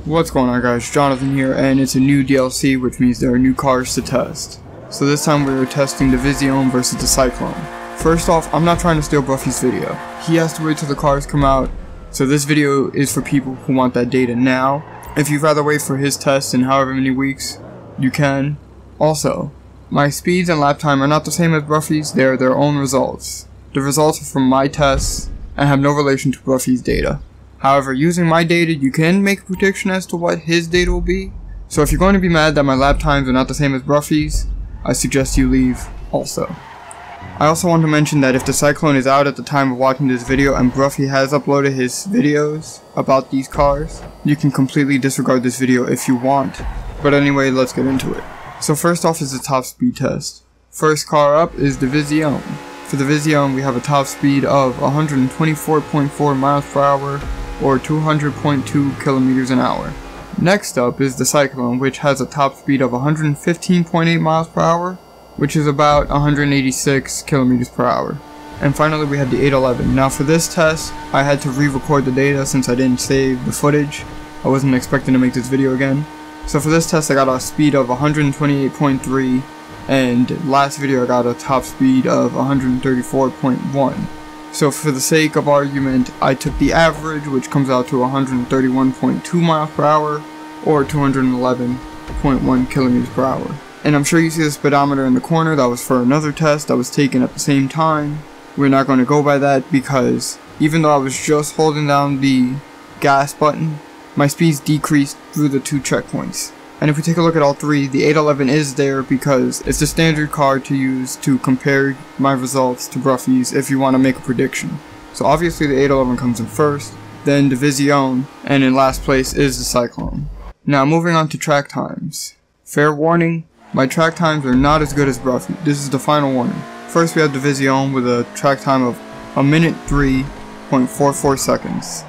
What's going on, guys? Jonathan here, and it's a new DLC, which means there are new cars to test. So this time we're testing the Visione versus the Cyclone. First off, I'm not trying to steal Buffy's video. He has to wait till the cars come out, so this video is for people who want that data now. If you'd rather wait for his test in however many weeks, you can. Also, my speeds and lap time are not the same as Buffy's, they are their own results. The results are from my tests and have no relation to Buffy's data. However, using my data, you can make a prediction as to what his data will be. So if you're going to be mad that my lap times are not the same as Buffy's, I suggest you leave also. I also want to mention that if the Cyclone is out at the time of watching this video and Buffy has uploaded his videos about these cars, you can completely disregard this video if you want. But anyway, let's get into it. So first off is the top speed test. First car up is the Visione. For the Visione, we have a top speed of 124.4 miles per hour or 200.2 kilometers an hour. Next up is the Cyclone, which has a top speed of 115.8 miles per hour, which is about 186 kilometers per hour. And finally we have the 811. Now for this test, I had to re-record the data since I didn't save the footage. I wasn't expecting to make this video again. So for this test I got a speed of 128.3, and last video I got a top speed of 134.1. So for the sake of argument, I took the average, which comes out to 131.2 miles per hour or 211.1 kilometers per hour. And I'm sure you see the speedometer in the corner. That was for another test that was taken at the same time. We're not going to go by that because even though I was just holding down the gas button, my speeds decreased through the two checkpoints. And if we take a look at all three, the 811 is there because it's the standard car to use to compare my results to Buffy's if you want to make a prediction. So obviously the 811 comes in first, then the Visione, and in last place is the Cyclone. Now moving on to track times. Fair warning, my track times are not as good as Buffy. This is the final warning. First we have the Visione with a track time of 1 minute 3.44 seconds.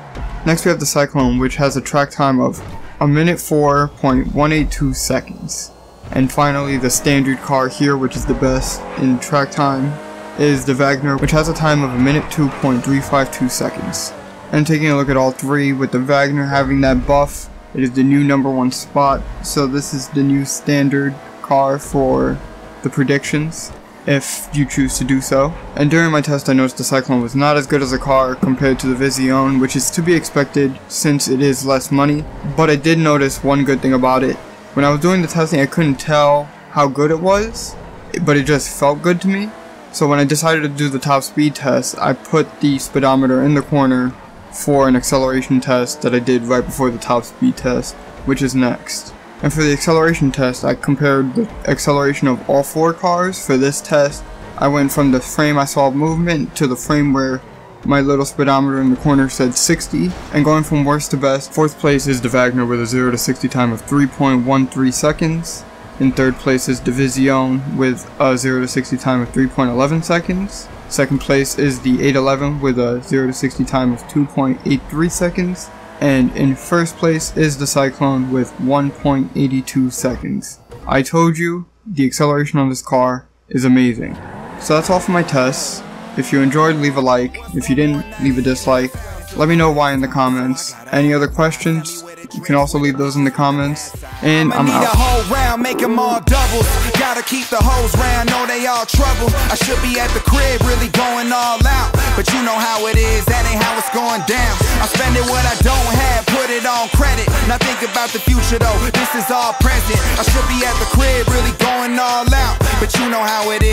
Next we have the Cyclone, which has a track time of 1 minute 4.182 seconds. And finally the standard car here, which is the best in track time, is the Wagner, which has a time of 1 minute 2.352 seconds. And taking a look at all three, with the Wagner having that buff, it is the new #1 spot, so this is the new standard car for the predictions, if you choose to do so. And during my test I noticed the Cyclone was not as good as a car compared to the Visione, which is to be expected since it is less money. But I did notice one good thing about it. When I was doing the testing I couldn't tell how good it was, but it just felt good to me. So when I decided to do the top speed test, I put the speedometer in the corner for an acceleration test that I did right before the top speed test, which is next. And for the acceleration test, I compared the acceleration of all four cars. For this test, I went from the frame I saw movement to the frame where my little speedometer in the corner said 60. And going from worst to best, fourth place is the Wagner with a 0 to 60 time of 3.13 seconds. In third place is the Visione with a 0 to 60 time of 3.11 seconds. Second place is the 811 with a 0 to 60 time of 2.83 seconds. And in first place is the Cyclone with 1.82 seconds. I told you, the acceleration on this car is amazing. So that's all for my tests. If you enjoyed, leave a like. If you didn't, leave a dislike. Let me know why in the comments. Any other questions? You can also leave those in the comments. And I'm out. A whole round, make them all doubles. Gotta keep the hoes round, know they all trouble. I should be at the crib, really going all out. But you know how it is, that ain't how it's going down. I spend it what I don't have, put it on credit. Now think about the future though, this is all present. I should be at the crib, really going all out. But you know how it is.